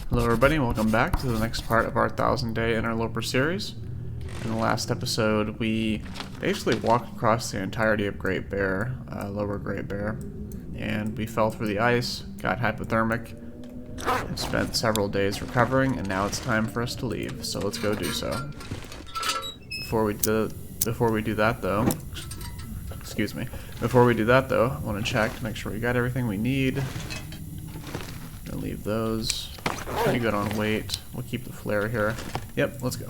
Hello everybody, and welcome back to the next part of our 1000-day Interloper series. In the last episode, we basically walked across the entirety of Great Bear, Lower Great Bear, and we fell through the ice, got hypothermic, and spent several days recovering, and now it's time for us to leave, so let's go do so. Before we do that though, I want to check, make sure we got everything we need. Gonna leave those. Pretty good on weight. We'll keep the flare here. Yep, let's go.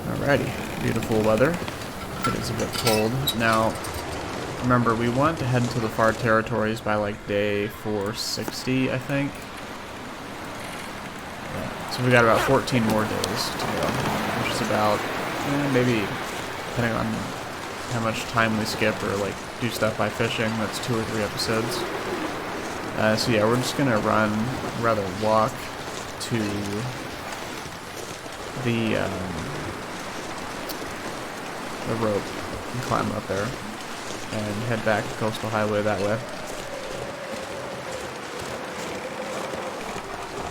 Alrighty, beautiful weather. It is a bit cold. Now, remember, we want to head into the far territories by like day 460, I think. So we got about 14 more days to go, which is about, maybe, depending on how much time we skip or like do stuff by fishing, that's 2 or 3 episodes. So yeah, we're just gonna walk to the rope and climb up there and head back to Coastal Highway that way.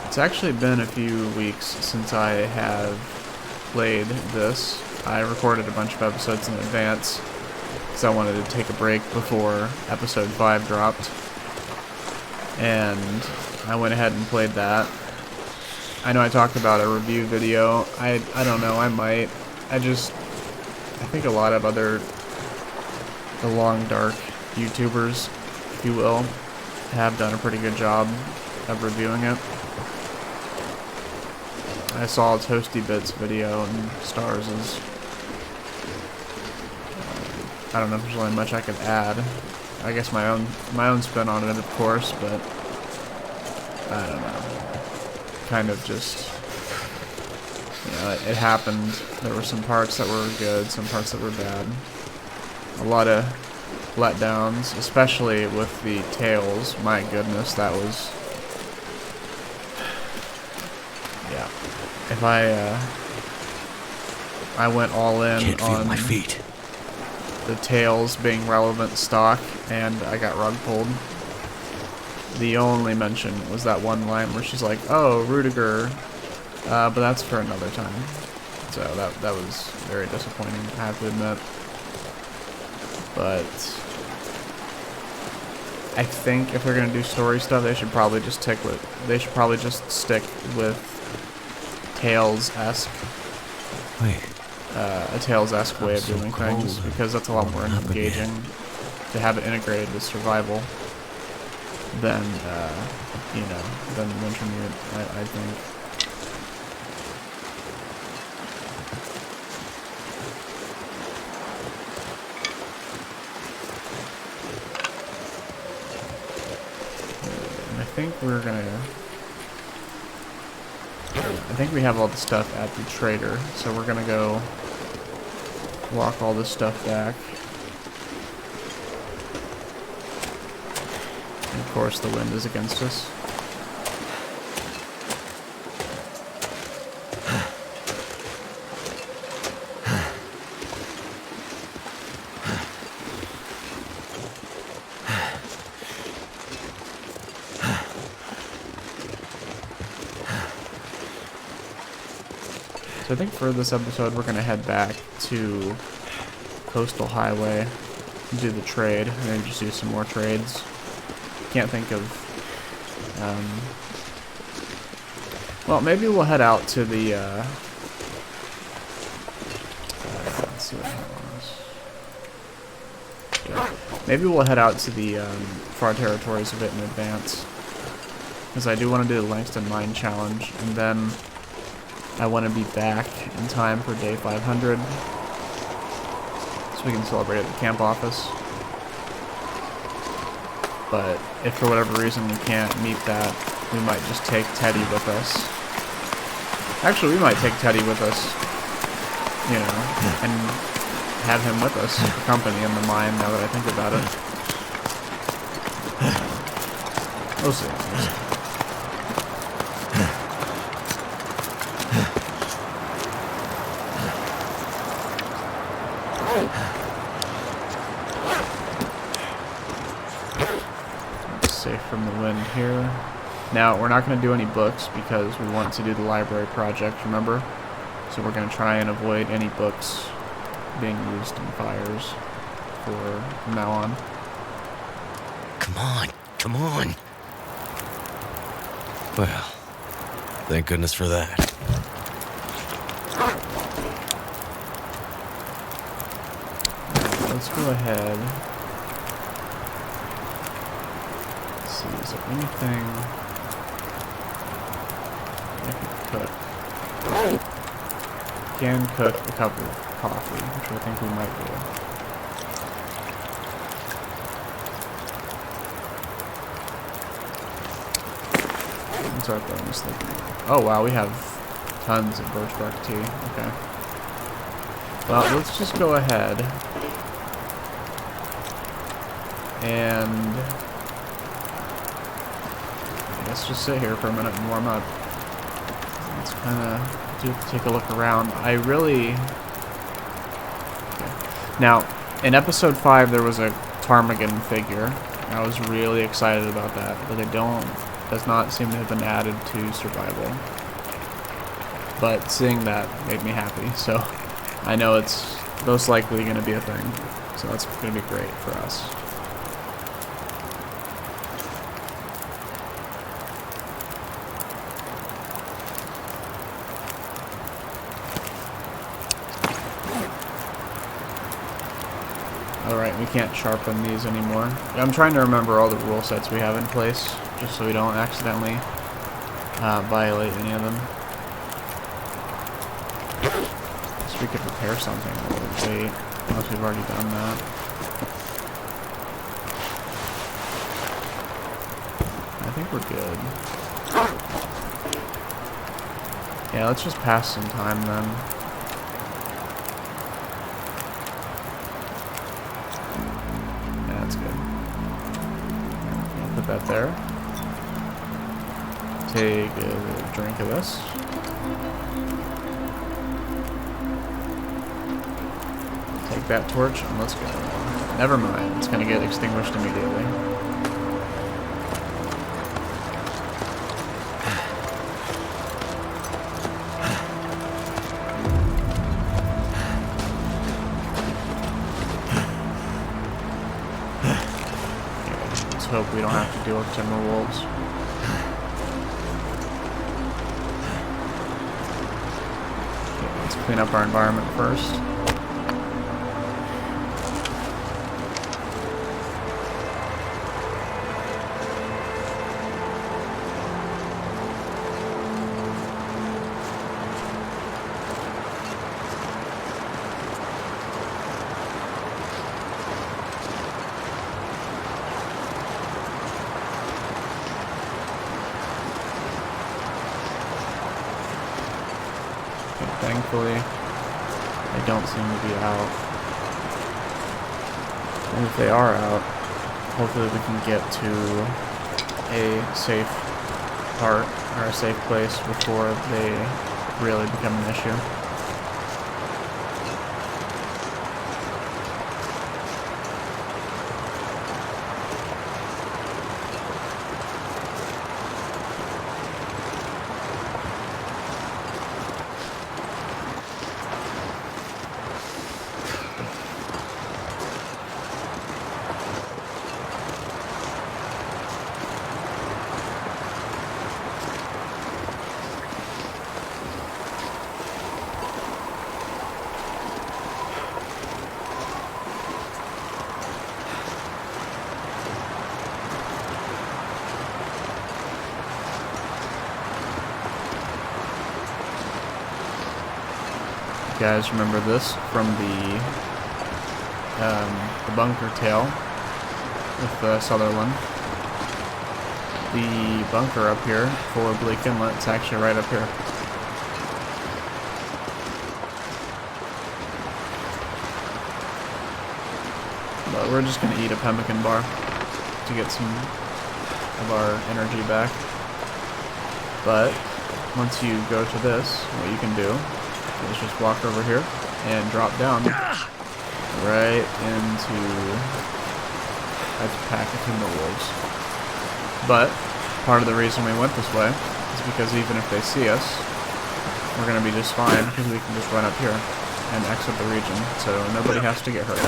It's actually been a few weeks since I have played this. I recorded a bunch of episodes in advance because I wanted to take a break before episode 5 dropped. And I went ahead and played that. I know I talked about a review video. I don't know, I might. I think a lot of the long dark YouTubers, if you will, have done a pretty good job of reviewing it. I saw Toasty Bits video and Stars's. I don't know if there's really much I could add. I guess my own spin on it, of course, but I don't know. Kind of just, it happened. There were some parts that were good, some parts that were bad. A lot of letdowns, especially with the tails. My goodness, that was... yeah. If I went all in on my feet. The tails being relevant stock, and I got rug pulled. The only mention was that one line where she's like, "Oh, Rudiger," but that's for another time. So that was very disappointing, I have to admit. But I think if they're gonna do story stuff, they should probably just stick with Tails-esque. A Tails-esque way of doing things, because that's a lot more engaging to have it integrated with survival than Wintermute, I think. And I think we have all the stuff at the trader, so we're gonna go walk all this stuff back. And of course the wind is against us. So I think for this episode we're gonna head back to Coastal Highway and do the trade, and then just do some more trades. Can't think of, well, maybe we'll head out to the, let's see what that was. Maybe we'll head out to the, far territories a bit in advance, because I do want to do the Langston Mine Challenge, and then I want to be back in time for day 500, so we can celebrate at the camp office. But if for whatever reason we can't meet that, we might just take Teddy with us. Actually, we might take Teddy with us, and have him with us for company in the mine, now that I think about it. We'll see. Now, we're not going to do any books because we want to do the library project, remember? So we're going to try and avoid any books being used in fires from now on. Come on, come on. Well, thank goodness for that. Let's go ahead. Let's see, is there anything I can cook? Can cook a cup of coffee, which I think we might do. Let's start throwing this thing. Oh wow, we have tons of birch bark tea. Okay. Well, let's just go ahead and I guess just sit here for a minute and warm up. Let's kind of take a look around. I really... Okay. Now, in episode 5 there was a ptarmigan figure. I was really excited about that, but does not seem to have been added to survival. But seeing that made me happy, so I know it's most likely going to be a thing. So that's going to be great for us. Alright, we can't sharpen these anymore. I'm trying to remember all the rule sets we have in place, just so we don't accidentally violate any of them. Guess we could repair something while we wait, unless we've already done that. I think we're good. Yeah, let's just pass some time then. That there. Take a drink of this. Take that torch and let's go. Never mind, it's gonna get extinguished immediately. Hope we don't have to deal with timber wolves. Okay, let's clean up our environment first. Thankfully, they don't seem to be out. And if they are out, hopefully we can get to a safe part, or a safe place before they really become an issue. Guys, remember this from the bunker tale with Sutherland. The bunker up here for Bleak Inlet is actually right up here. But we're just going to eat a pemmican bar to get some of our energy back. But once you go to this, what you can do is just walk over here and drop down right into a pack of timber wolves. But Part of the reason we went this way is because even if they see us, we're going to be just fine because we can just run up here and exit the region, so nobody has to get hurt.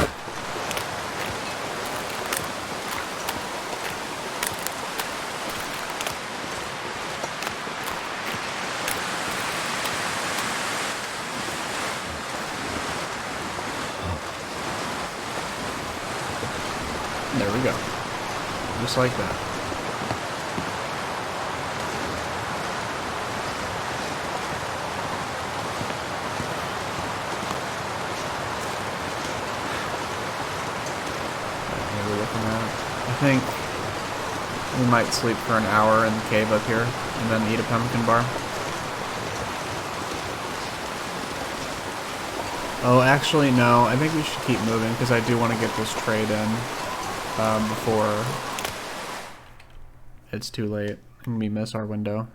There we go. Just like that. What are we looking at? I think we might sleep for an hour in the cave up here and then eat a pumpkin bar. Oh, actually, no. I think we should keep moving because I do want to get this trade in before it's too late and we miss our window.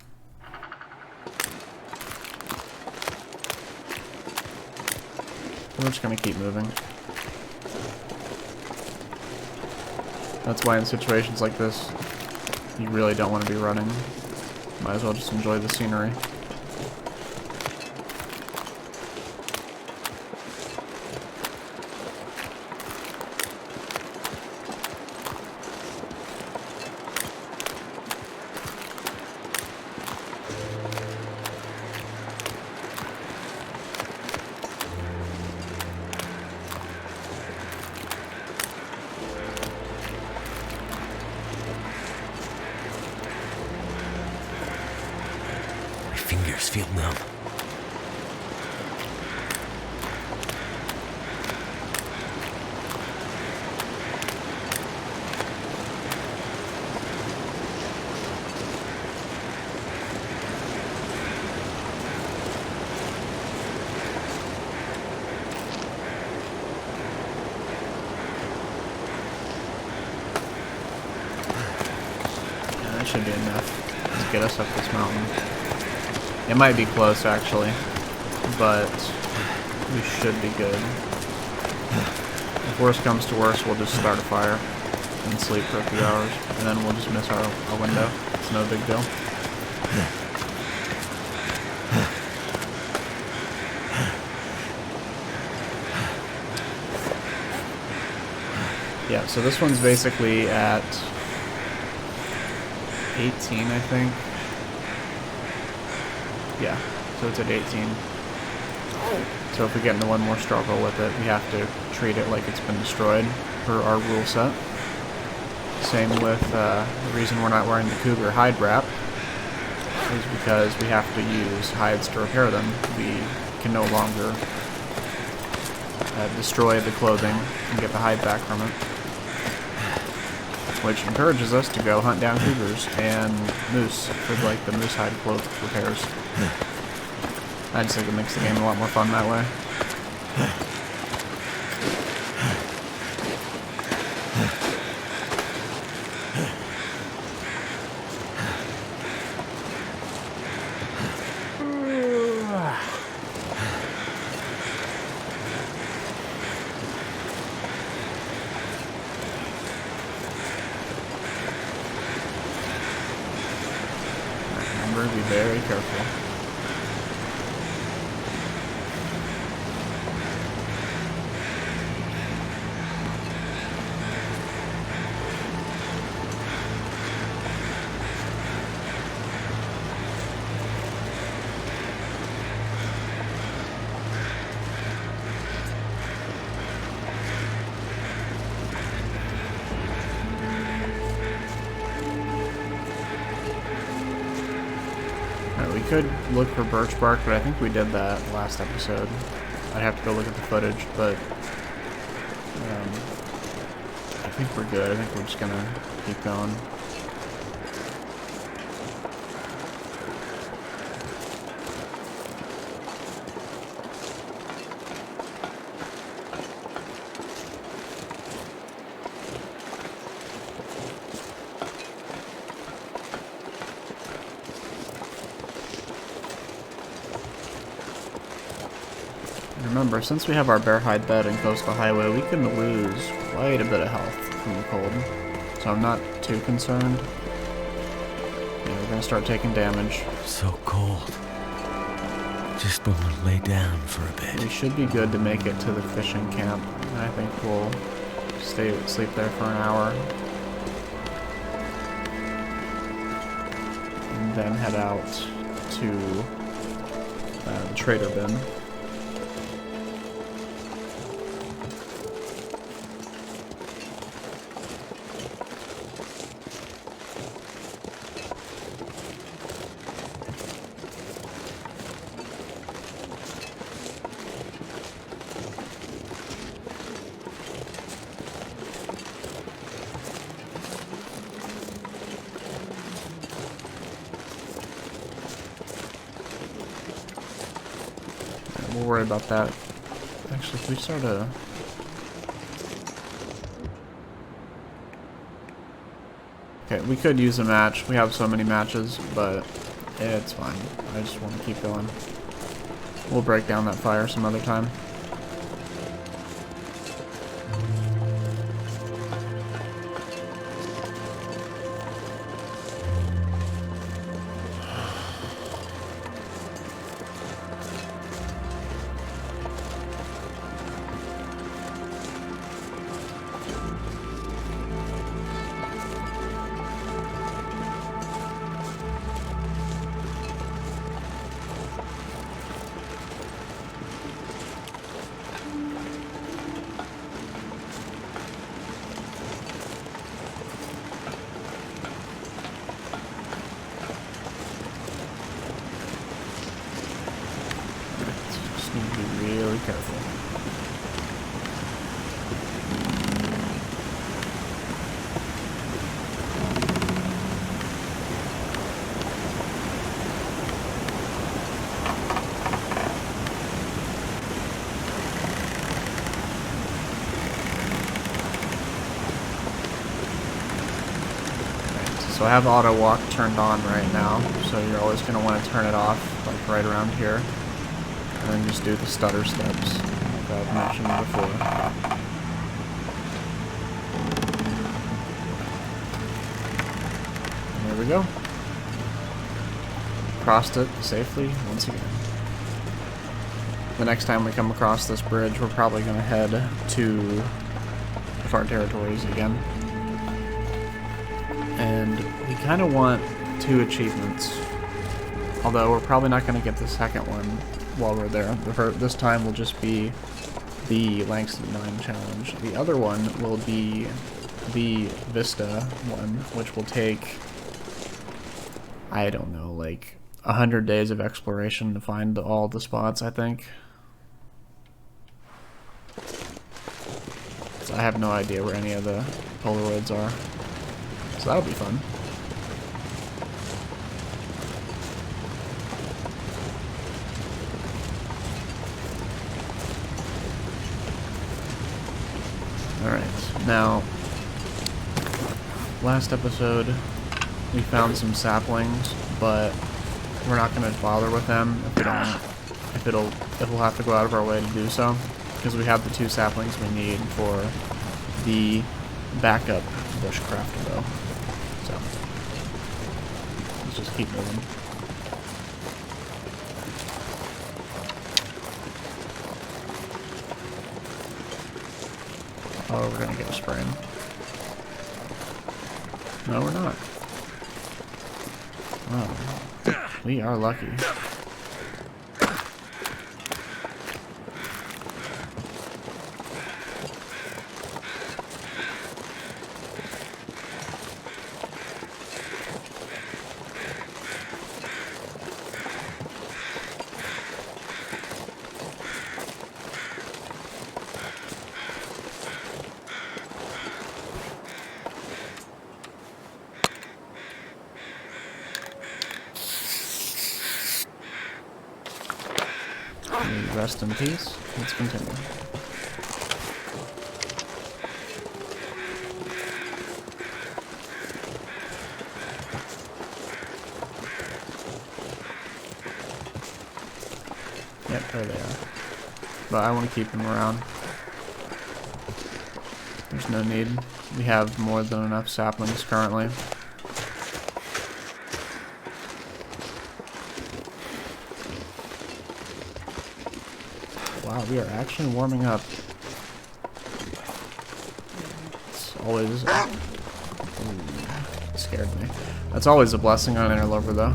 We're just going to keep moving. That's why in situations like this, you really don't want to be running. Might as well just enjoy the scenery. Fingers feel numb. Yeah, that should be enough to get us up this mountain. It might be close, actually, but we should be good. If worst comes to worst, we'll just start a fire and sleep for a few hours, and then we'll just miss our window. It's no big deal. Yeah, so this one's basically at 18, I think. Yeah, so it's at 18. So if we get into one more struggle with it, we have to treat it like it's been destroyed per our rule set. Same with the reason we're not wearing the cougar hide wrap is because we have to use hides to repair them. We can no longer destroy the clothing and get the hide back from it. Which encourages us to go hunt down cougars and moose for like the moose hide cloth repairs. I just think it makes the game a lot more fun that way. Remember to be very careful. We could look for birch bark, but I think we did that last episode. I'd have to go look at the footage, but I think we're good. I think we're just gonna keep going. Remember, since we have our bear hide bed and coastal highway, we can lose quite a bit of health from the cold, so I'm not too concerned. gonna start taking damage. So cold. Just want to lay down for a bit. We should be good to make it to the fishing camp. And I think we'll sleep there for an hour. And then head out to the trader bin. We'll worry about that. Actually, can we start a... Okay, we could use a match. We have so many matches, but it's fine. I just want to keep going. We'll break down that fire some other time. Need to be really careful. Right, so I have auto walk turned on right now, so you're always going to want to turn it off, like right around here. And then just do the stutter steps, like I've mentioned before. And there we go. Crossed it safely once again. The next time we come across this bridge, we're probably going to head to the far territories again. And we kind of want 2 achievements. Although we're probably not going to get the second one while we're there. This time will just be the Langston 9 challenge. The other one will be the Vista one, which will take, I don't know, like 100 days of exploration to find all the spots, I think. So I have no idea where any of the Polaroids are. So that'll be fun. Alright, now, last episode we found some saplings, but we're not going to bother with them if we'll have to go out of our way to do so, because we have the 2 saplings we need for the backup bushcraft bow. So, let's just keep moving. Oh, we're gonna get a sprain. No, we're not. Oh, we are lucky. Rest in peace. Let's continue. Yep, there they are. But I want to keep them around. There's no need. We have more than enough saplings currently. wow, we are actually warming up. It's always... Ooh, scared me. That's always a blessing on Interloper, though.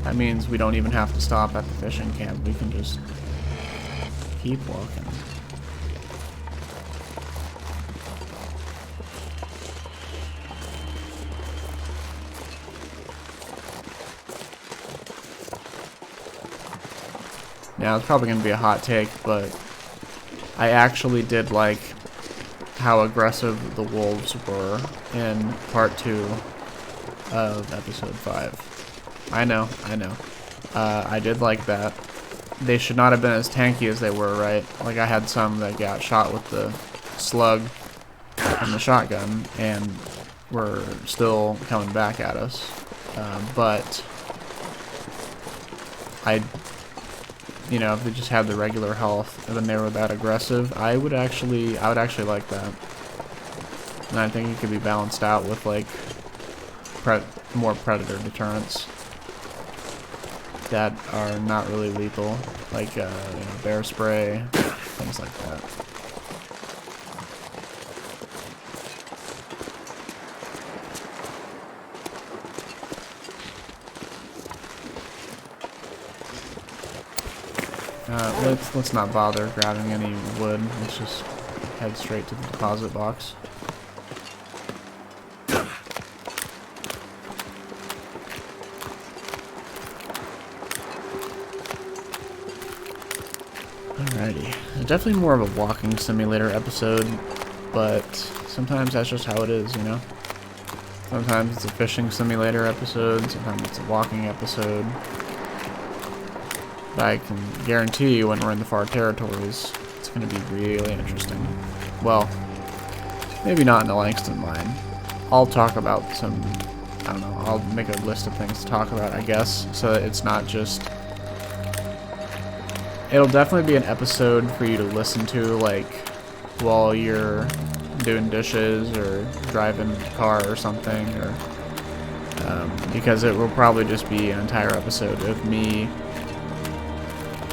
That means we don't even have to stop at the fishing camp. We can just keep walking. Now, it's probably going to be a hot take, but I actually did like how aggressive the wolves were in part 2 of episode 5. I know. I did like that. They should not have been as tanky as they were, right? Like, I had some that got shot with the slug and the shotgun, and were still coming back at us. But you know, if they just had the regular health and then they were that aggressive, I would actually like that. And I think it could be balanced out with like more predator deterrents that are not really lethal, like you know, bear spray, things like that. Let's not bother grabbing any wood. Let's just head straight to the deposit box. Alrighty. Definitely more of a walking simulator episode, but sometimes that's just how it is, you know? Sometimes it's a fishing simulator episode, sometimes it's a walking episode. But I can guarantee you when we're in the far territories, it's going to be really interesting. Well, maybe not in the Langston line. I'll talk about some, I don't know, I'll make a list of things to talk about, I guess, so that it's not just... It'll definitely be an episode for you to listen to, like, while you're doing dishes or driving a car or something, or... because it will probably just be an entire episode of me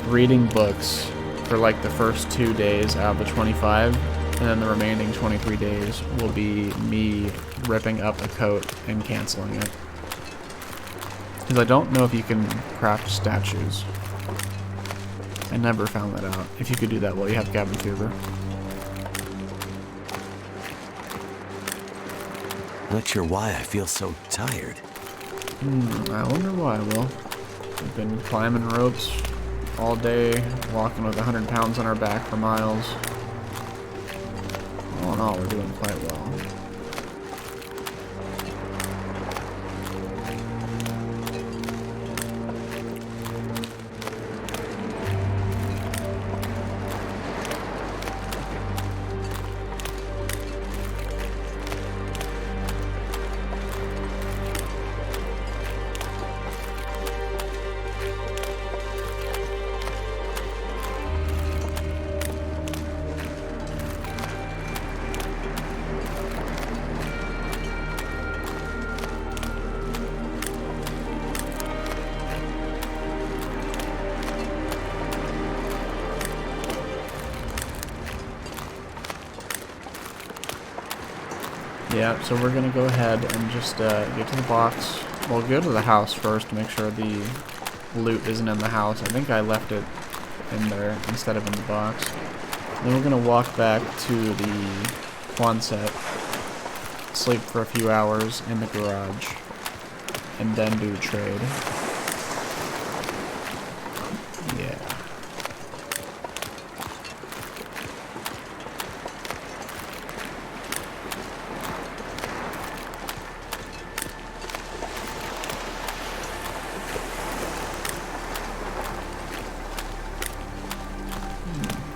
reading books for like the first 2 days out of the 25, and then the remaining 23 days will be me ripping up a coat and canceling it. Because I don't know if you can craft statues. I never found that out. If you could do that while you have cabin fever. Not sure why I feel so tired. I wonder why, Will. We've been climbing ropes all day, walking with 100 pounds on our back for miles. All in all, we're doing quite well. Yeah, so we're gonna go ahead and just get to the box. We'll go to the house first to make sure the loot isn't in the house. I think I left it in there instead of in the box. Then we're gonna walk back to the Quonset, sleep for a few hours in the garage, and then do trade. Yeah.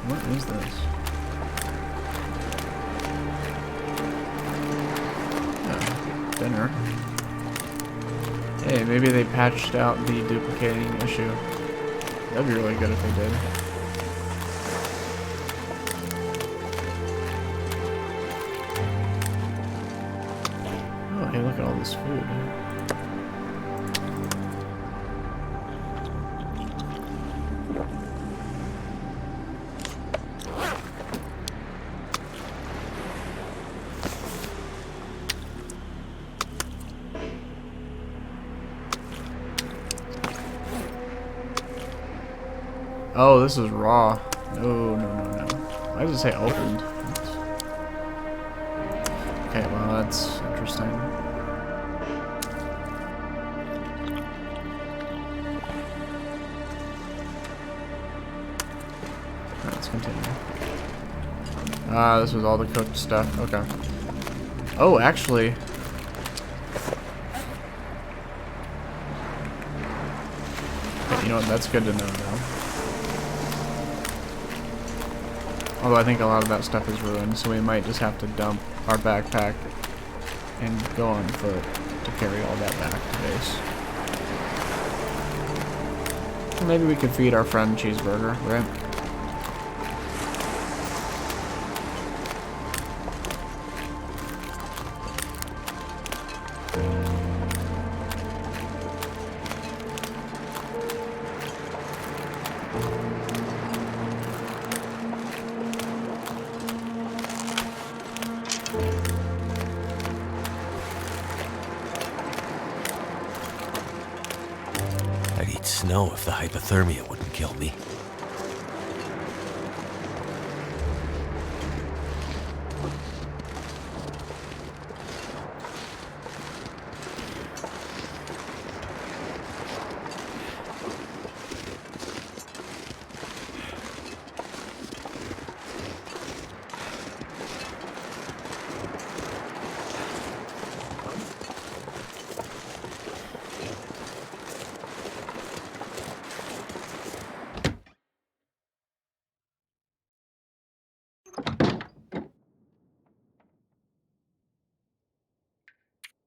What is this? Oh, dinner. Hey, maybe they patched out the duplicating issue. That'd be really good if they did. Oh, hey, look at all this food. Oh, this is raw. No, no, no, no. Why does it say opened? Okay, well, that's interesting. Alright, let's continue. Ah, this was all the cooked stuff. Okay. Oh, actually... You know what, that's good to know, though. Although I think a lot of that stuff is ruined, so we might just have to dump our backpack and go on foot to carry all that back to base. Or maybe we could feed our friend Cheeseburger, right? I'd eat snow if the hypothermia wouldn't kill me.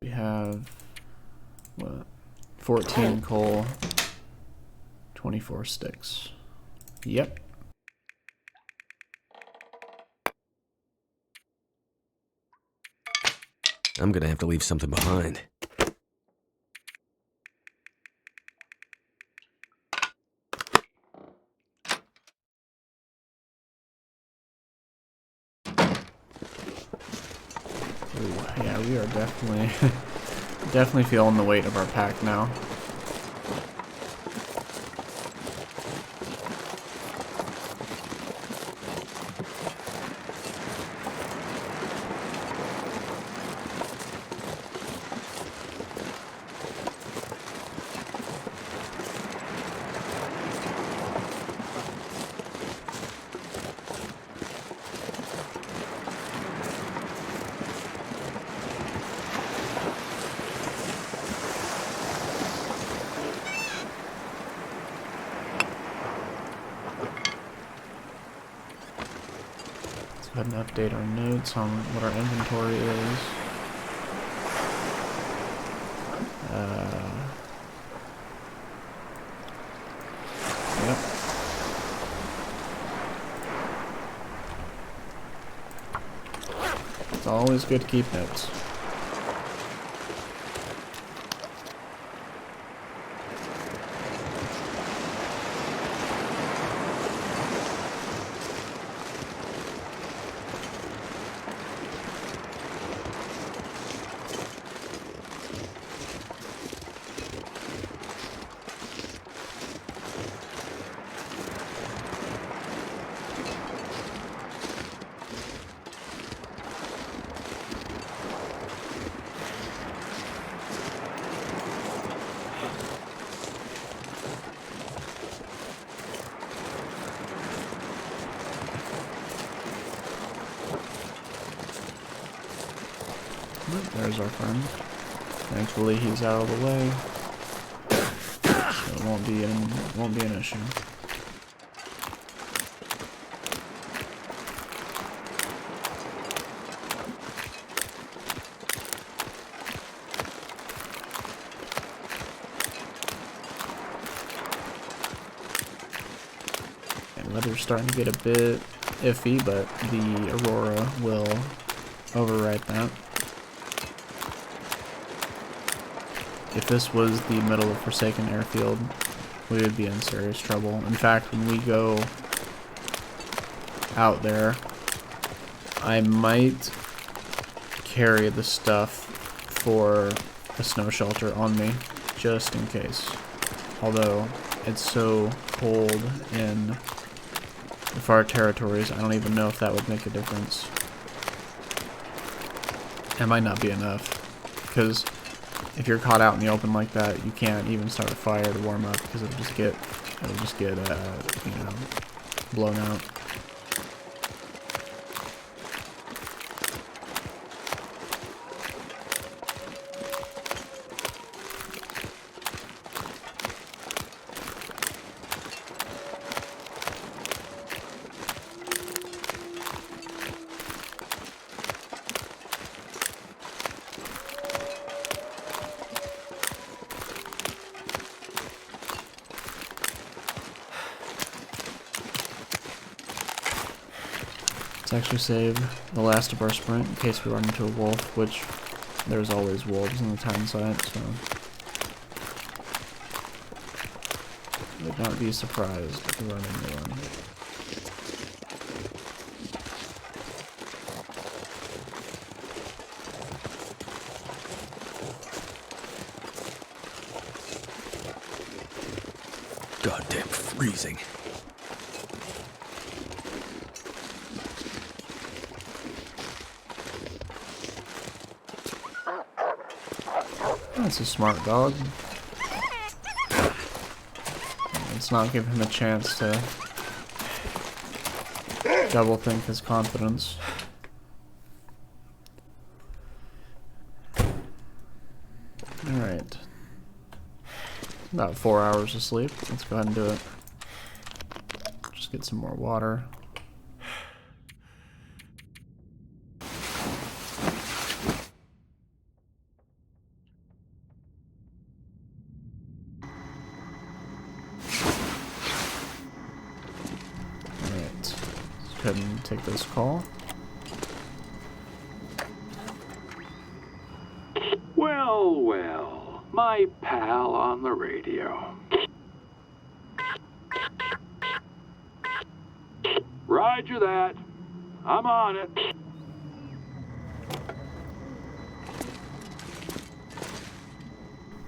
We have, what, 14 coal, 24 sticks. Yep. I'm gonna have to leave something behind. Ooh, yeah, we are definitely, definitely feeling the weight of our pack now. Go ahead and update our notes on what our inventory is. Yep. It's always good to keep notes. There's our friend. Thankfully, he's out of the way, so it won't be an issue. And weather's starting to get a bit iffy, but the aurora will override that. If this was the middle of Forsaken Airfield, we would be in serious trouble. In fact, when we go out there, I might carry the stuff for a snow shelter on me, just in case. Although, it's so cold in the far territories, I don't even know if that would make a difference. It might not be enough, because if you're caught out in the open like that, you can't even start a fire to warm up because it'll just get you know, blown out. Actually save the last of our sprint in case we run into a wolf, which there's always wolves in the town site, so would not be surprised if we run into one. Goddamn freezing. That's a smart dog. Let's not give him a chance to double think his confidence. Alright. About 4 hours of sleep. Let's go ahead and do it. Just get some more water. Go ahead and take this call. Well, well, my pal on the radio. Roger that. I'm on it.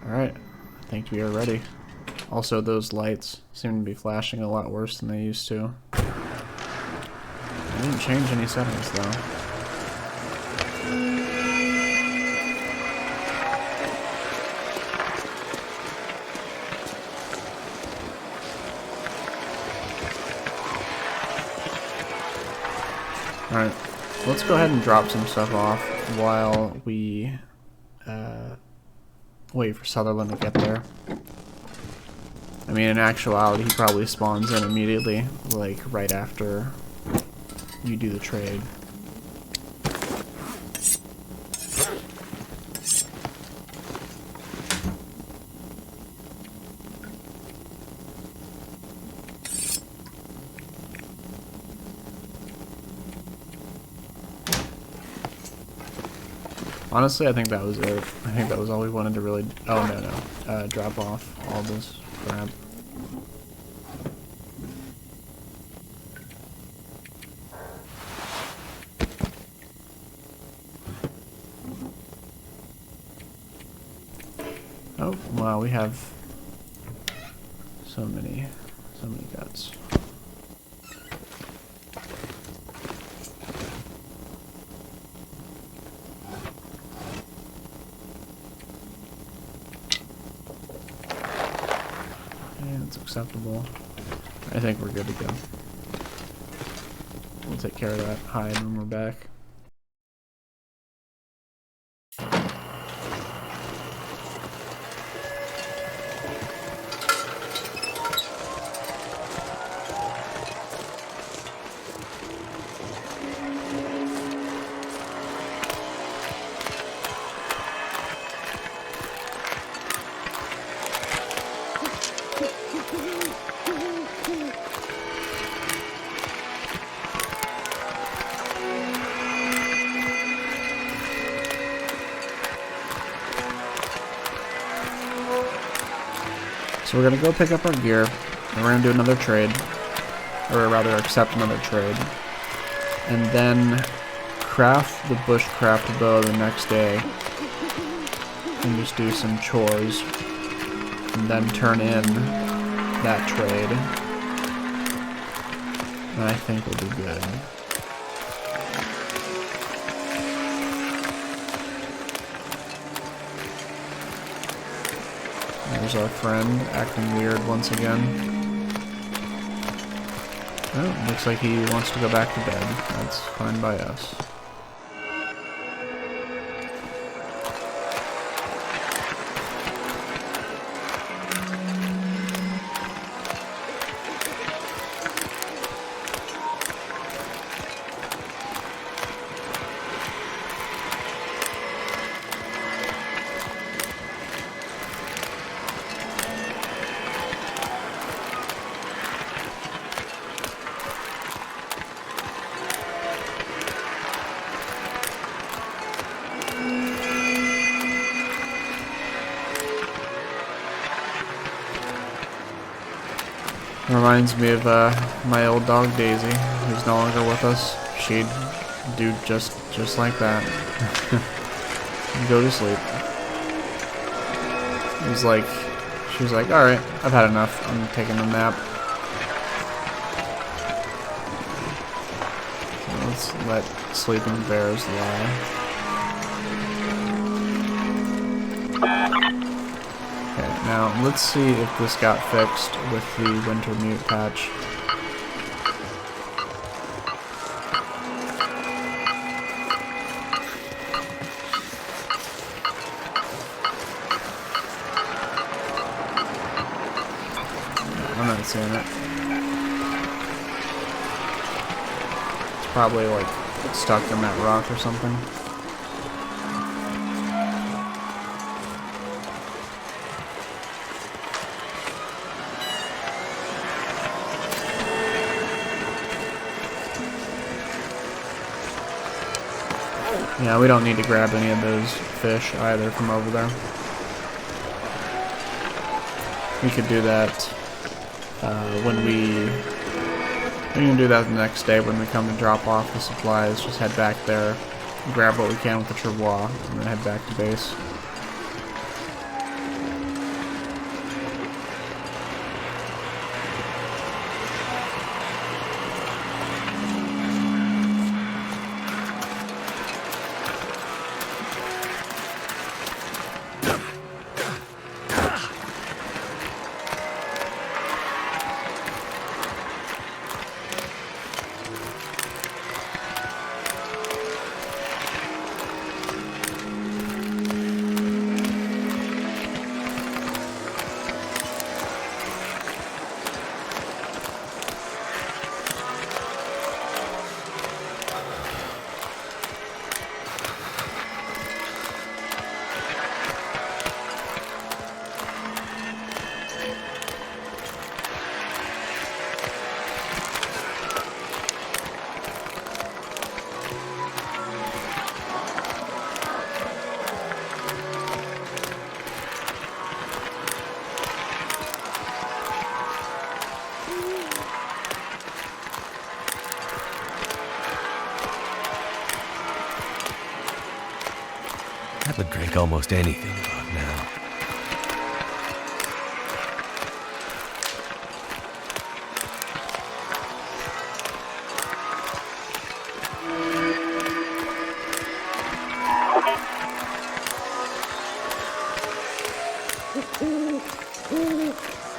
Alright, I think we are ready. Also, those lights seem to be flashing a lot worse than they used to. I didn't change any settings though. Alright, let's go ahead and drop some stuff off while we wait for Sutherland to get there. I mean, in actuality, he probably spawns in immediately, like right after you do the trade. Honestly, I think that was it. I think that was all we wanted to really... Oh, no. Drop off all this crap. Oh, wow, we have so many guts. Yeah, that's acceptable. I think we're good to go. We'll take care of that hide when we're back. So we're gonna go pick up our gear, and we're gonna do another trade, or rather accept another trade, and then craft the bushcraft bow the next day, and just do some chores, and then turn in that trade. And I think we'll be good. There's our friend acting weird once again. Oh, looks like he wants to go back to bed. That's fine by us. Reminds me of my old dog Daisy, who's no longer with us. She'd do just like that. Go to sleep. She was like, alright, I've had enough. I'm taking a nap. So let's let sleeping bears lie. Now, let's see if this got fixed with the winter mute patch. I'm not seeing it. It's probably like stuck in that rock or something. Yeah, we don't need to grab any of those fish either from over there. We could do that we can do that the next day when we come to drop off the supplies. Just head back there, grab what we can with the travois, and then head back to base. I would drink almost anything about now.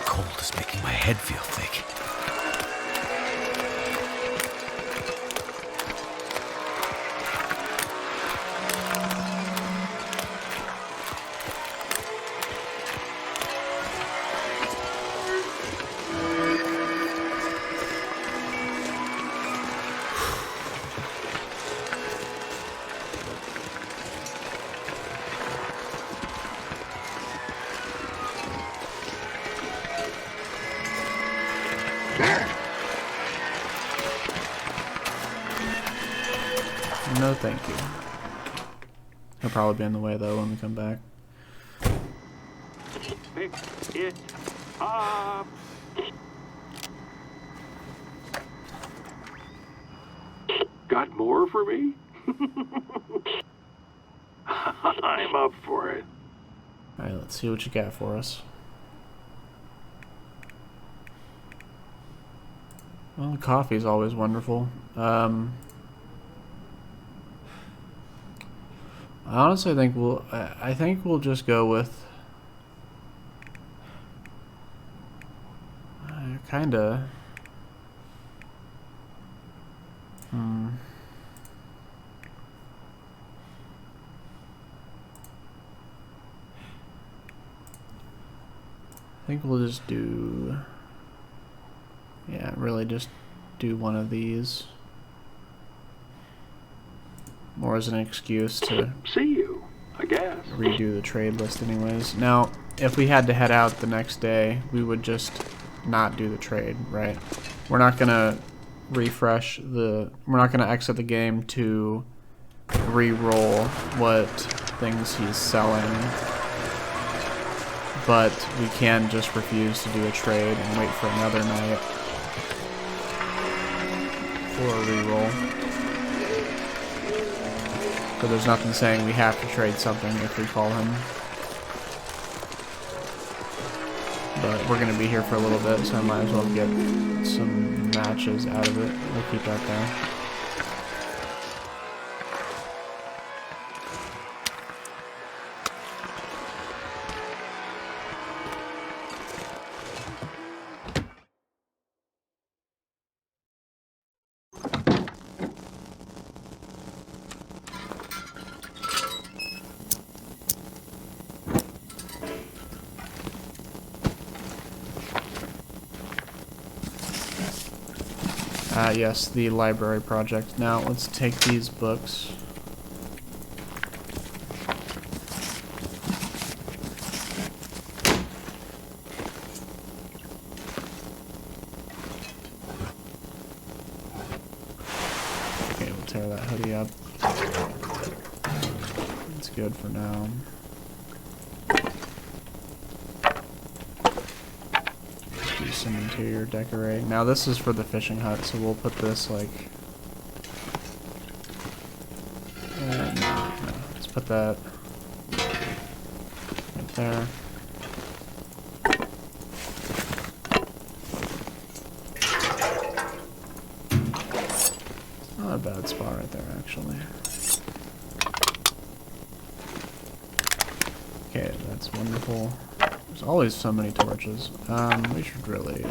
Cold is making my head feel thick. No, thank you. He'll probably be in the way though when we come back. Pick it up. Got more for me? I'm up for it. Alright, let's see what you got for us. Well, coffee is always wonderful. I honestly think I think we'll just go with kinda. I think we'll just do, yeah, really just do one of these. More as an excuse to See you, I guess. redo the trade list anyways. Now, if we had to head out the next day, we would just not do the trade, right? We're not gonna refresh we're not gonna exit the game to re-roll what things he's selling. But we can just refuse to do a trade and wait for another night for a reroll. So there's nothing saying we have to trade something if we call him. But we're going to be here for a little bit, so I might as well get some matches out of it. We'll keep that there. Yes, the library project. Now, let's take these books. Okay, we'll tear that hoodie up. It's good for now. Do some interior decorating. Now this is for the fishing hut, so we'll put this like... no, let's put that right there. Not a bad spot right there, actually. Okay, that's wonderful. There's always so many torches. We should really...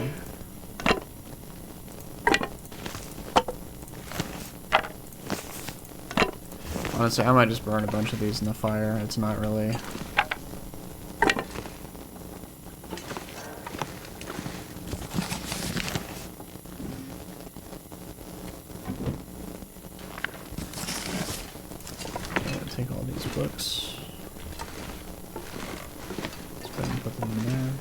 Honestly, I might just burn a bunch of these in the fire. It's not really... Take all these books. Let's go ahead and put them in there.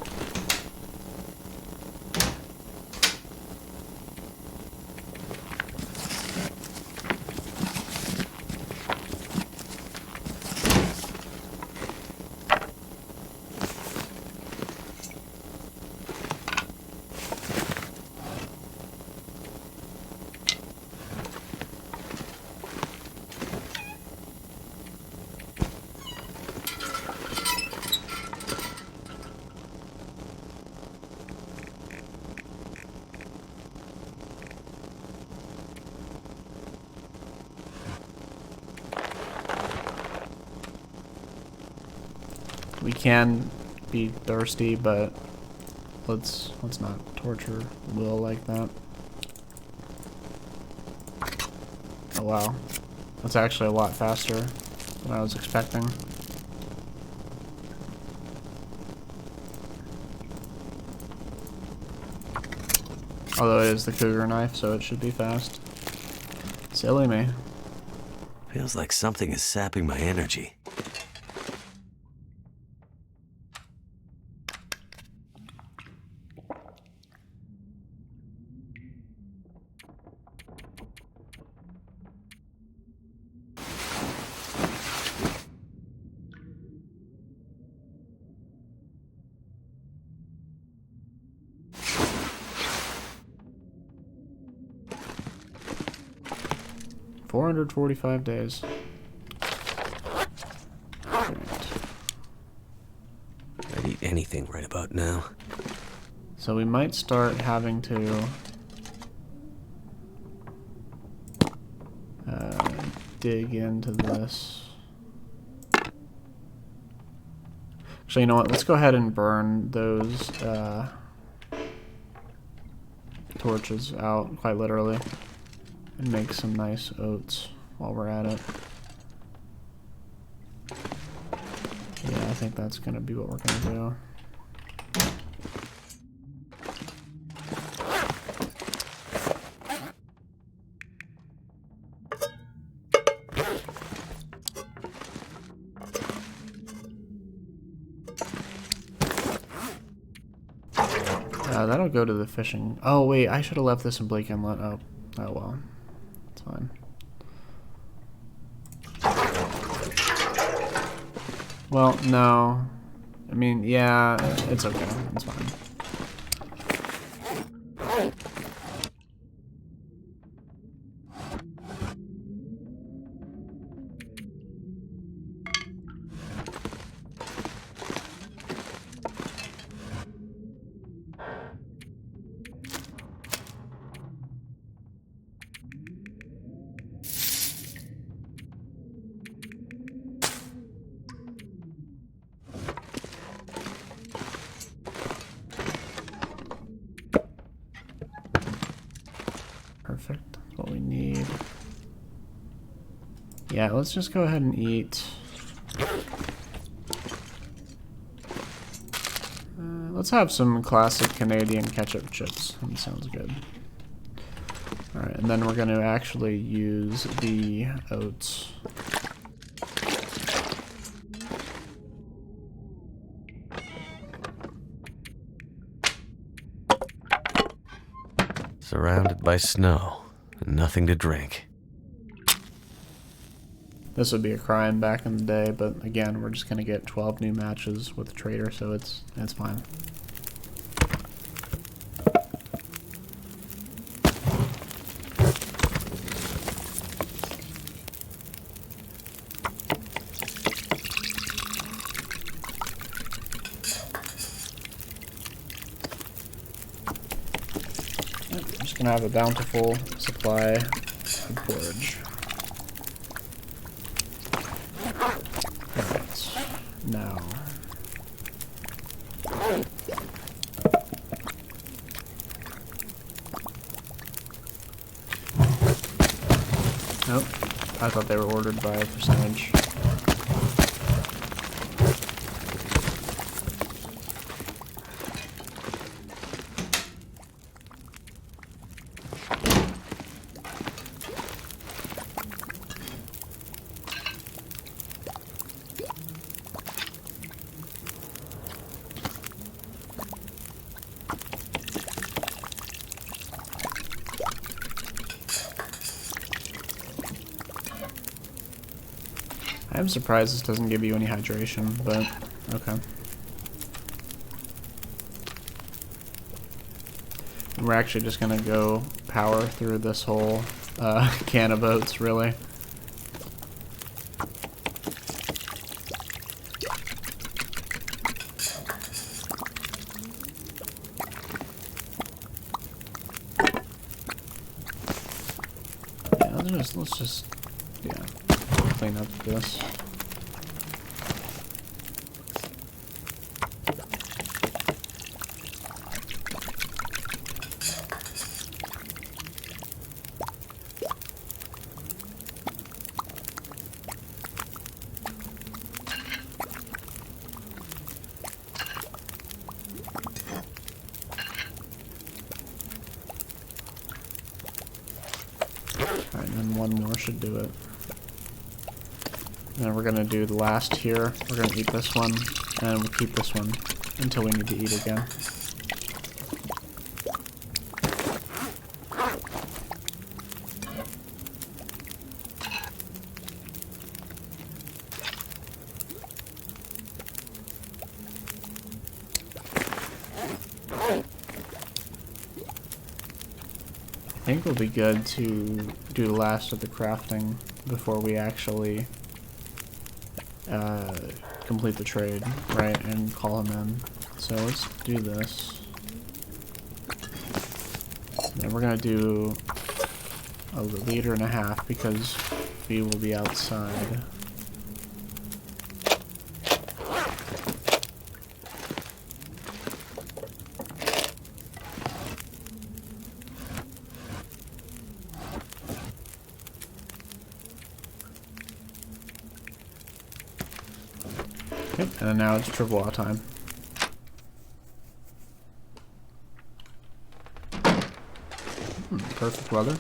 We can be thirsty, but let's not torture Will like that. Oh wow, that's actually a lot faster than I was expecting. Although it is the cougar knife, so it should be fast. Silly me. Feels like something is sapping my energy. $445 days. Right. I'd eat anything right about now. So we might start having to dig into this. Actually, you know what? Let's go ahead and burn those torches out, quite literally, and make some nice oats while we're at it. Yeah, I think that's gonna be what we're gonna do. That'll go to the fishing. Oh wait, I should have left this in Bleak Inlet. Oh well, it's fine. Well, no. I mean, yeah, it's okay. It's fine. Perfect. That's what we need. Yeah, let's just go ahead and eat. Let's have some classic Canadian ketchup chips. That sounds good. Alright, and then we're going to actually use the oats. Surrounded by snow and nothing to drink. This would be a crime back in the day, but again, we're just gonna get 12 new matches with the trader, so it's fine. I'm just gonna have a bountiful supply of porridge. Alright, now. Nope, I thought they were ordered by a percentage. I'm surprised this doesn't give you any hydration, but okay. And we're actually just gonna go power through this whole can of oats, really. Yeah, let's just clean up this. Alright, and then one more should do it. And then we're gonna do the last here. We're gonna eat this one, and we'll keep this one until we need to eat again. I think it'll be good to do the last of the crafting before we actually complete the trade, right, and call him in. So let's do this. Then we're gonna do a liter and a half because we will be outside. Yep, and now it's travois time. Perfect weather.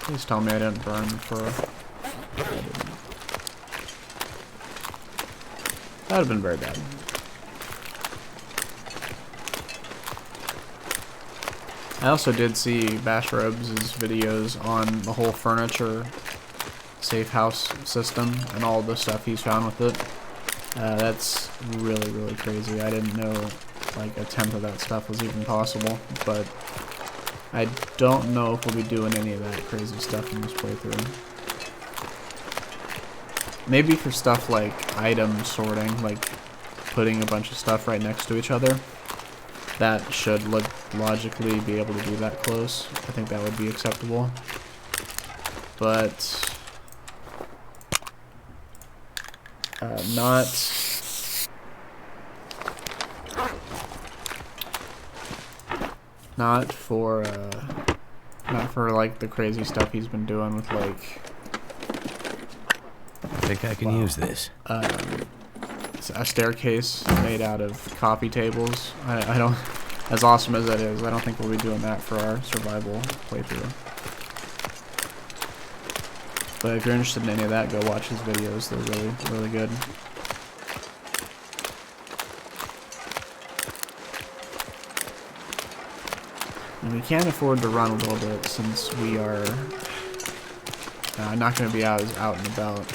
Please tell me I didn't burn for... That would have been very bad. I also did see Bash Robes' videos on the whole furniture safe house system and all the stuff he's found with it. That's really, really crazy. I didn't know like a tenth of that stuff was even possible, but I don't know if we'll be doing any of that crazy stuff in this playthrough. Maybe for stuff like item sorting, like putting a bunch of stuff right next to each other. That should logically be able to do that close. I think that would be acceptable. But not for like the crazy stuff he's been doing with like. I think I can use this. A staircase made out of coffee tables. I don't, as awesome as that is, I don't think we'll be doing that for our survival playthrough. But if you're interested in any of that, go watch his videos. They're really, really good. And we can't afford to run a little bit since we are not going to be out and about.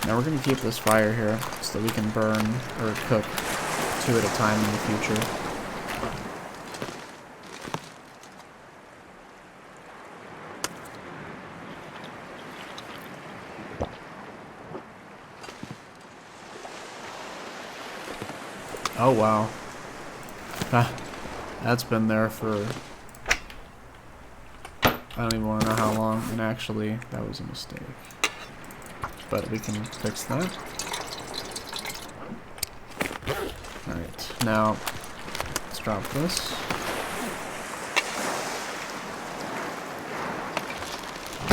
Now we're going to keep this fire here so that we can burn or cook 2 at a time in the future. Oh wow. That's been there for I don't even want to know how long, and actually that was a mistake. But we can fix that. Alright, now let's drop this.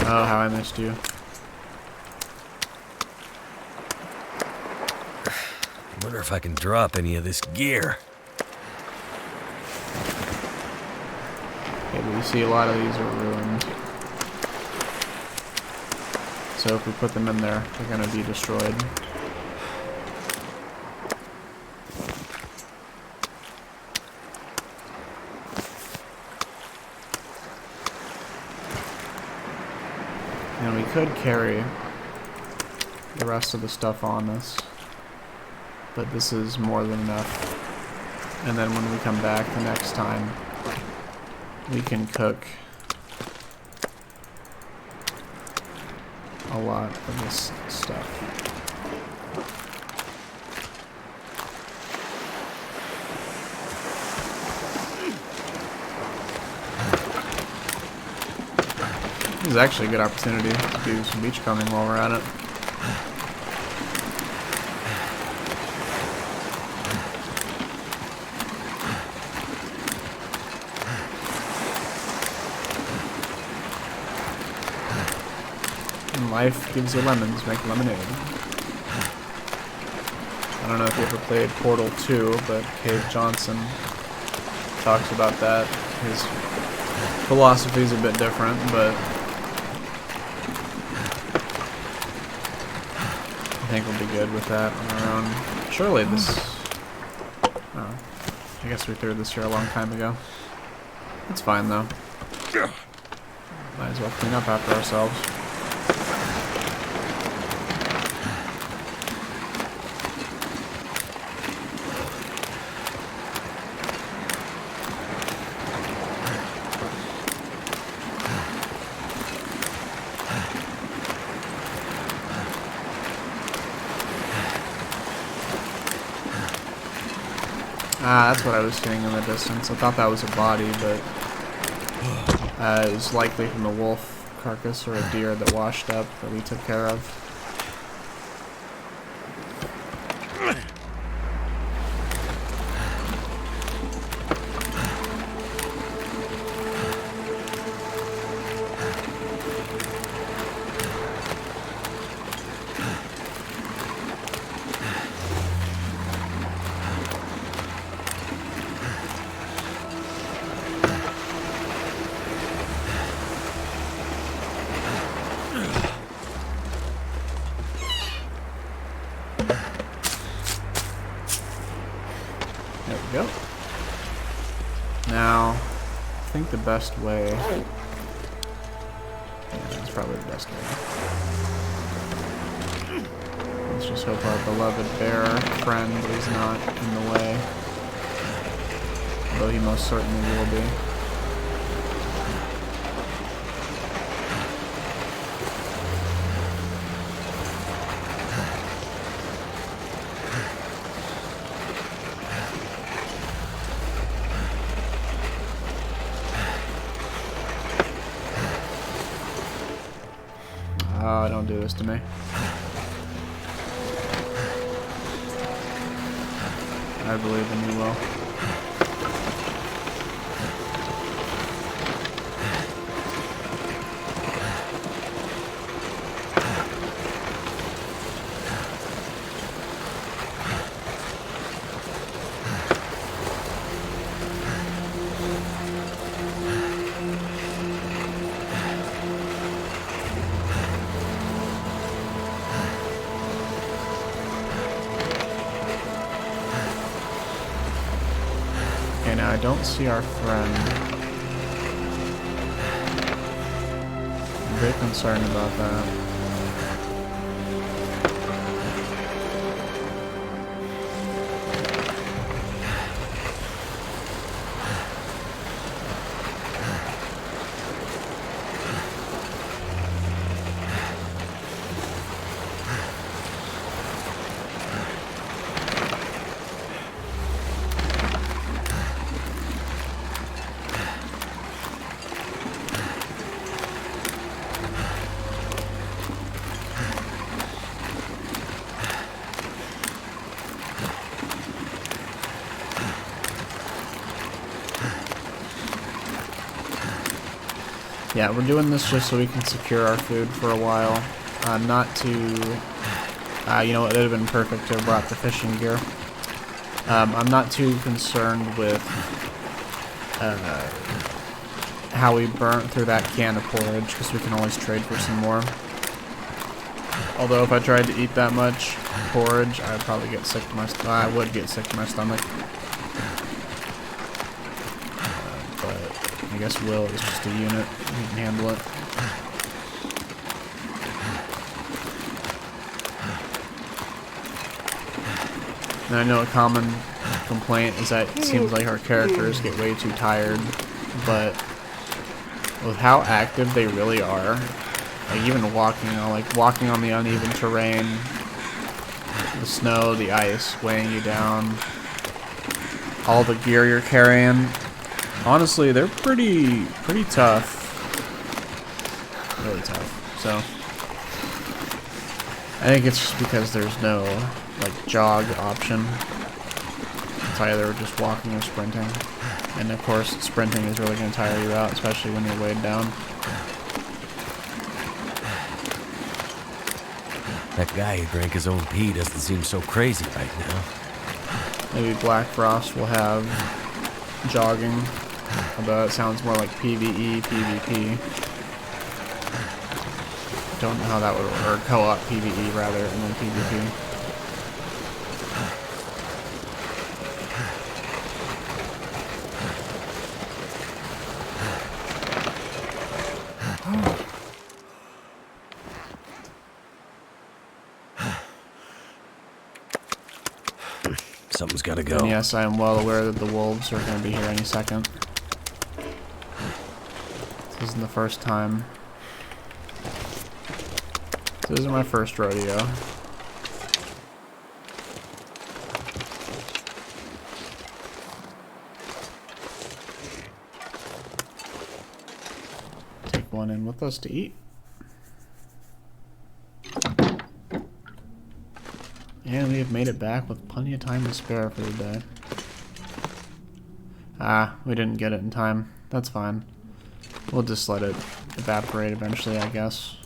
Oh, how I missed you. I wonder if I can drop any of this gear. Okay, but you see a lot of these are ruined. So if we put them in there, they're going to be destroyed. And we could carry the rest of the stuff on us, but this is more than enough. And then when we come back the next time, we can cook a lot of this stuff. This is actually a good opportunity to do some beachcombing while we're at it. And life gives you lemons, make lemonade. I don't know if you ever played Portal 2, but Cave Johnson talks about that. His philosophy is a bit different, but I think we'll be good with that on our own. Surely this... Oh, I guess we threw this here a long time ago. It's fine though. Might as well clean up after ourselves. Ah, that's what I was seeing in the distance. I thought that was a body, but it was likely from a wolf carcass or a deer that washed up that we took care of. There we go. Now, I think the best way... Yeah, that's probably the best way. Let's just hope our beloved bear friend is not in the way. Although he most certainly will be. Oh, don't do this to me. I believe in you, Will. Okay, now I don't see our friend. I'm very concerned about that. Yeah, we're doing this just so we can secure our food for a while. Not to... you know, it would have been perfect to have brought the fishing gear. I'm not too concerned with how we burnt through that can of porridge, because we can always trade for some more. Although if I tried to eat that much porridge, I'd probably get sick to my stomach. I would get sick to my stomach. I guess Will is just a unit. He can handle it. And I know a common complaint is that it seems like our characters get way too tired, but with how active they really are, like even walking, you know, like walking on the uneven terrain, the snow, the ice weighing you down, all the gear you're carrying. Honestly, they're pretty tough. really tough. So I think it's just because there's no like jog option. It's either just walking or sprinting. And of course, sprinting is really going to tire you out, especially when you're weighed down. That guy who drank his own pee doesn't seem so crazy right now. Maybe Black Frost will have jogging, although it sounds more like PvE, PvP. Don't know how that would work, or co-op PvE rather, and then PvP. Something's gotta go. And yes, I am well aware that the wolves are going to be here any second. This isn't the first time. This isn't my first rodeo. Take one in with us to eat. And we have made it back with plenty of time to spare for the day. Ah, we didn't get it in time. That's fine. We'll just let it evaporate eventually, I guess.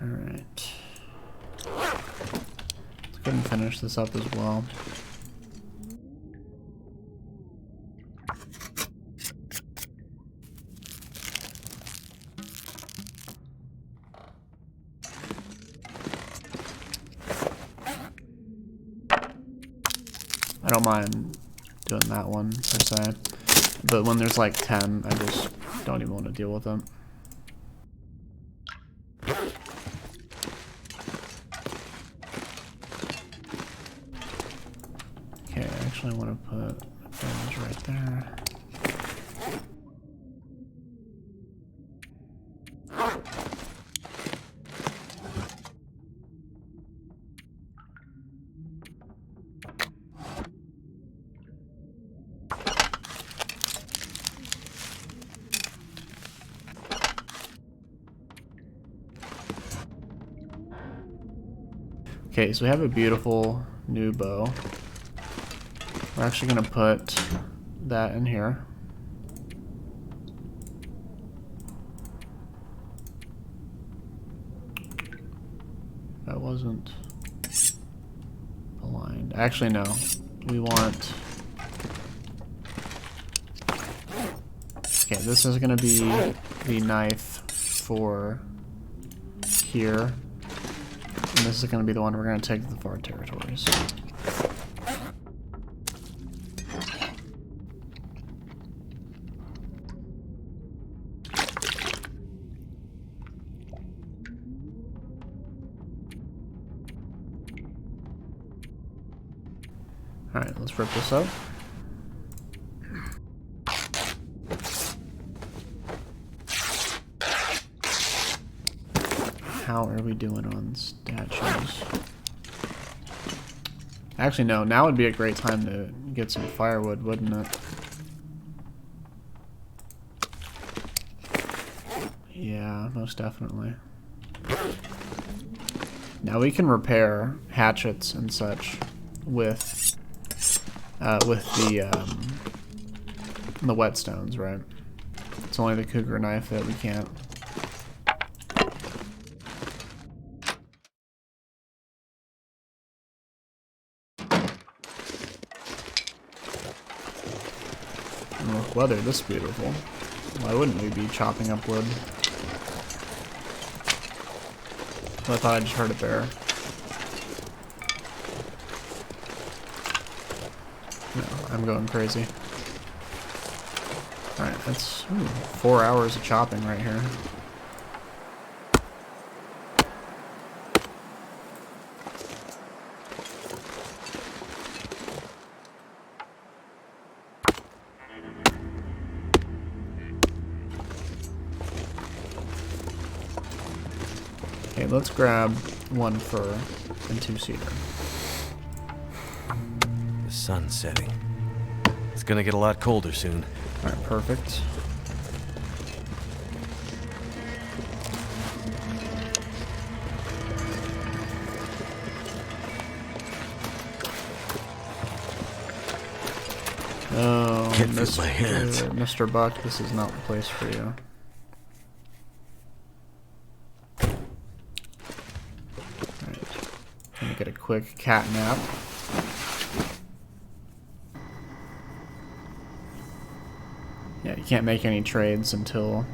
Alright. Let's go and finish this up as well. I don't mind doing that one per se, but when there's like 10, I just don't even want to deal with them. Okay, I actually want to put those right there. Okay, so we have a beautiful new bow. We're actually going to put that in here. That wasn't aligned. Actually, no. We want... Okay, this is going to be the knife for here. And this is going to be the one we're going to take to the far territories. Alright, let's rip this up. How are we doing on statues? Actually, no. Now would be a great time to get some firewood, wouldn't it? Yeah, most definitely. Now we can repair hatchets and such with the whetstones, right? It's only the cougar knife that we can't. With weather this beautiful, why wouldn't we be chopping up wood? Well, I thought I just heard a bear. No, I'm going crazy. Alright, that's 4 hours of chopping right here. Okay, let's grab one fur and 2 cedar. The sun's setting. It's gonna get a lot colder soon. Alright, perfect. can't feel my hands. Mr. Buck, this is not the place for you. Alright. Gonna get a quick cat nap. Yeah, you can't make any trades until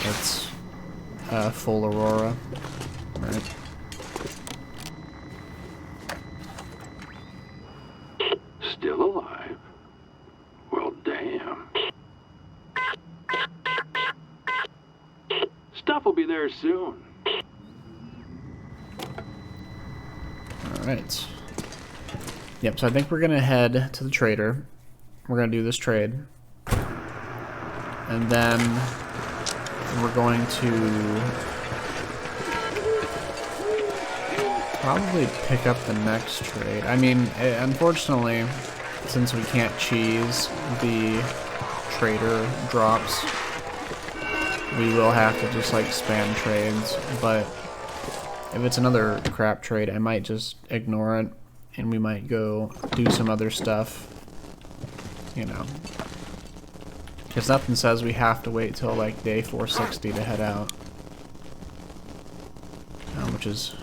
it's full Aurora. Right. Still alive? Well, damn. Stuff will be there soon. Alright. Yep, so I think we're gonna head to the trader. We're gonna do this trade. And then we're going to probably pick up the next trade. I mean, unfortunately, since we can't cheese the trader drops, we will have to just like spam trades. But if it's another crap trade, I might just ignore it and we might go do some other stuff, you know. Because nothing says we have to wait till like day 460 to head out. Which is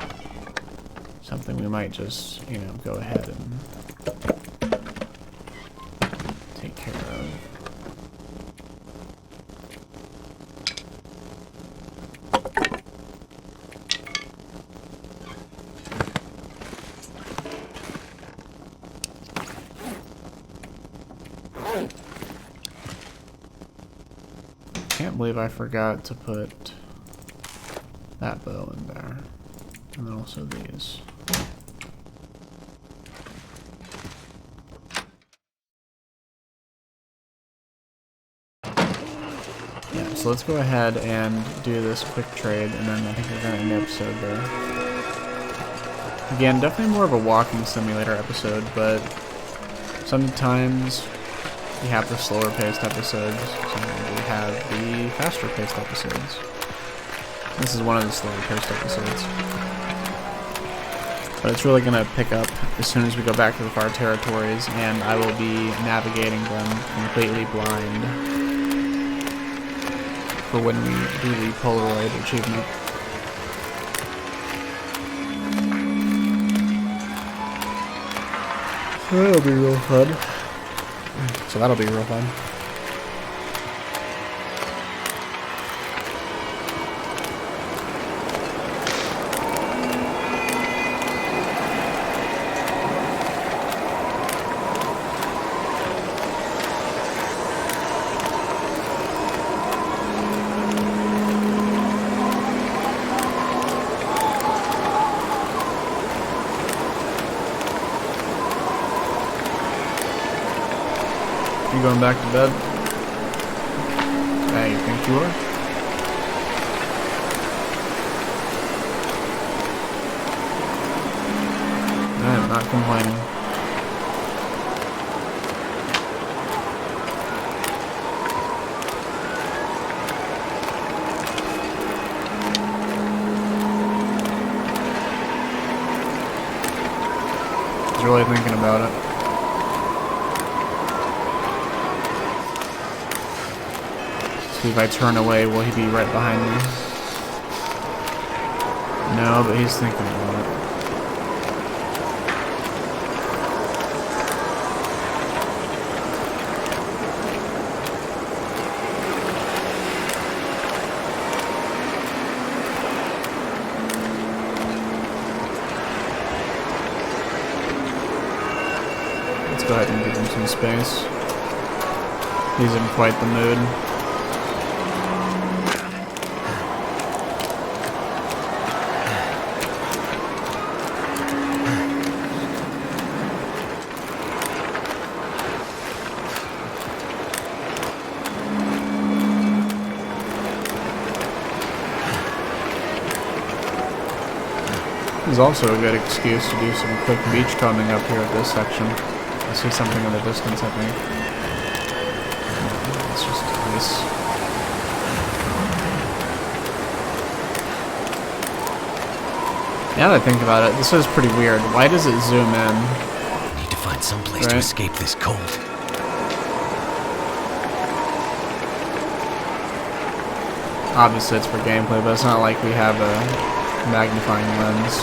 something we might just, you know, go ahead and take care of. Can't believe I forgot to put that bow in there. And then also these. Yeah, so let's go ahead and do this quick trade, and then I think we're going to end the episode there. Again, definitely more of a walking simulator episode, but sometimes we have the slower paced episodes, sometimes we have the faster paced episodes. This is one of the slower paced episodes. But it's really going to pick up as soon as we go back to the far territories, and I will be navigating them completely blind for when we do the Polaroid achievement. That'll be real fun. So that'll be real fun. You going back to bed? Yeah, you think you are? I'm not complaining. I was really thinking about it. If I turn away, will he be right behind me? No, but he's thinking about it. Let's go ahead and give him some space. He's in quite the mood. This is also a good excuse to do some quick beachcombing up here at this section. I see something in the distance, I think. It's just nice. Now that I think about it, this is pretty weird. Why does it zoom in? I need to find some place to escape this cold. Obviously it's for gameplay, but it's not like we have a magnifying lens.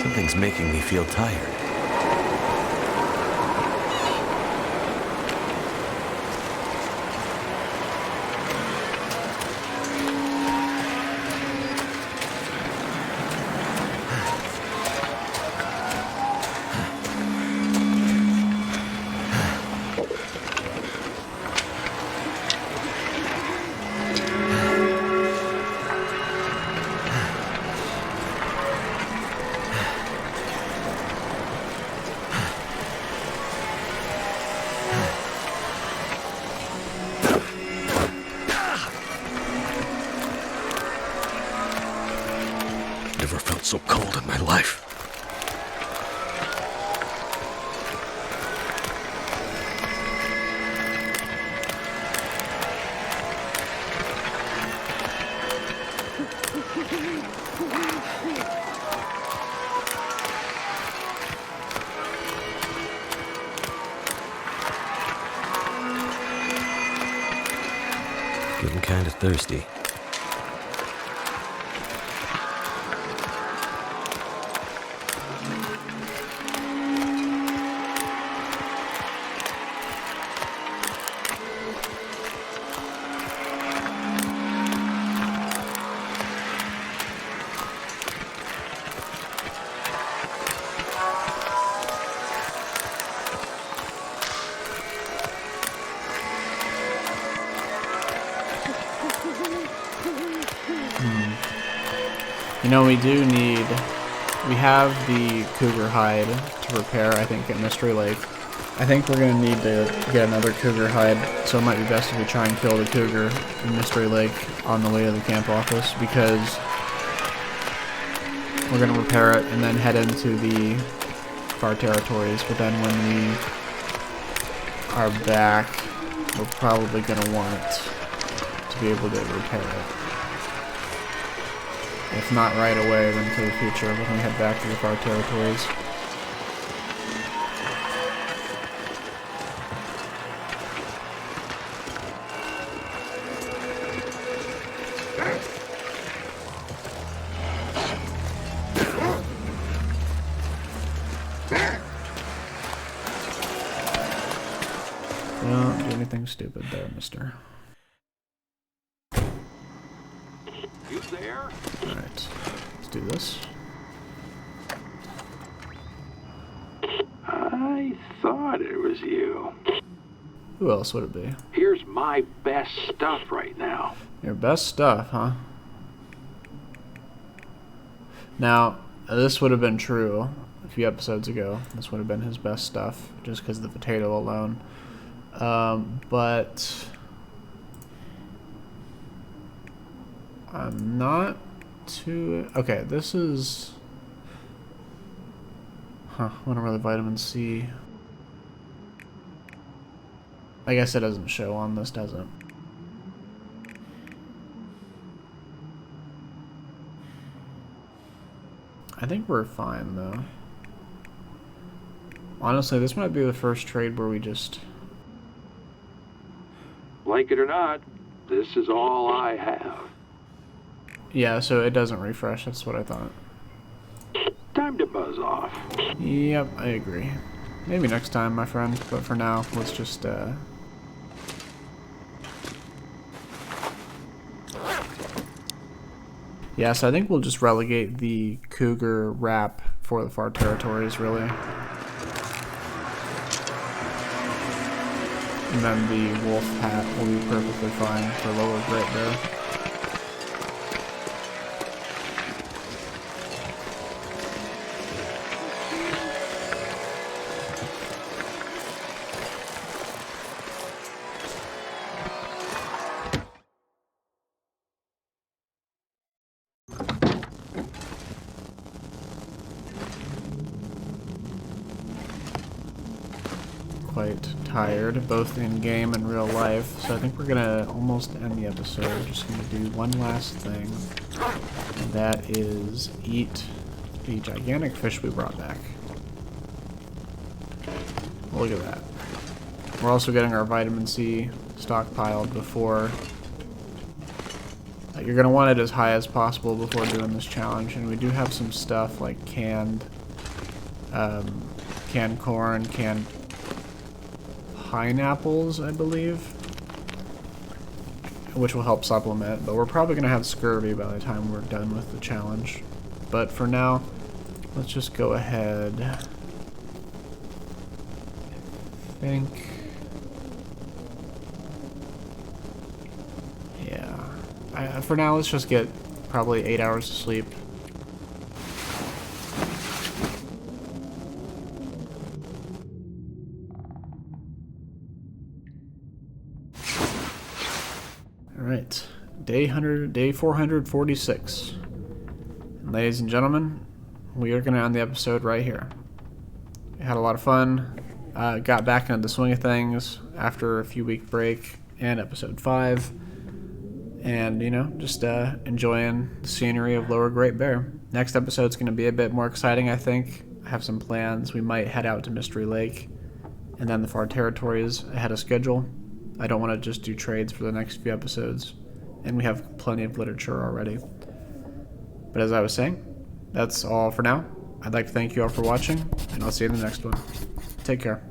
Something's making me feel tired. Never felt so cold in my life. Getting kind of thirsty. You know, we have the cougar hide to repair, I think, at Mystery Lake. I think we're going to need to get another cougar hide, so it might be best if we try and kill the cougar in Mystery Lake on the way to the camp office, because we're going to repair it and then head into the far territories, but then when we are back, we're probably going to want to be able to repair it. If not right away, then for the future, when we head back to the far territories. Don't do anything stupid there, mister. You there? Alright, let's do this. I thought it was you. Who else would it be? Here's my best stuff right now. Your best stuff, huh? Now, this would have been true a few episodes ago. This would have been his best stuff, just because of the potato alone. But I'm not too... Okay, this is... Huh, I wonder where the vitamin C... I guess it doesn't show on this, does it? I think we're fine, though. Honestly, this might be the first trade where we just... Like it or not, this is all I have. Yeah, so it doesn't refresh, that's what I thought. Time to buzz off. Yep, I agree. Maybe next time, my friend, but for now, let's just, Yeah, so I think we'll just relegate the cougar wrap for the far territories, really. And then the wolf hat will be perfectly fine for lower Great Bear. Quite tired, both in game and real life, so I think we're gonna almost end the episode. We're just gonna do one last thing, and that is eat the gigantic fish we brought back. Look at that. We're also getting our vitamin C stockpiled before... You're going to want it as high as possible before doing this challenge. And we do have some stuff like canned corn, canned pineapples, I believe, which will help supplement. But we're probably going to have scurvy by the time we're done with the challenge. But for now, let's just go ahead. I think... for now, let's just get probably 8 hours of sleep. Alright, day 446. And ladies and gentlemen, we are going to end the episode right here. We had a lot of fun, got back into the swing of things after a few week break, and episode 5. And, you know, just enjoying the scenery of Lower Great Bear. Next episode's going to be a bit more exciting, I think. I have some plans. We might head out to Mystery Lake and then the Far Territories ahead of schedule. I don't want to just do trades for the next few episodes. And we have plenty of literature already. But as I was saying, that's all for now. I'd like to thank you all for watching, and I'll see you in the next one. Take care.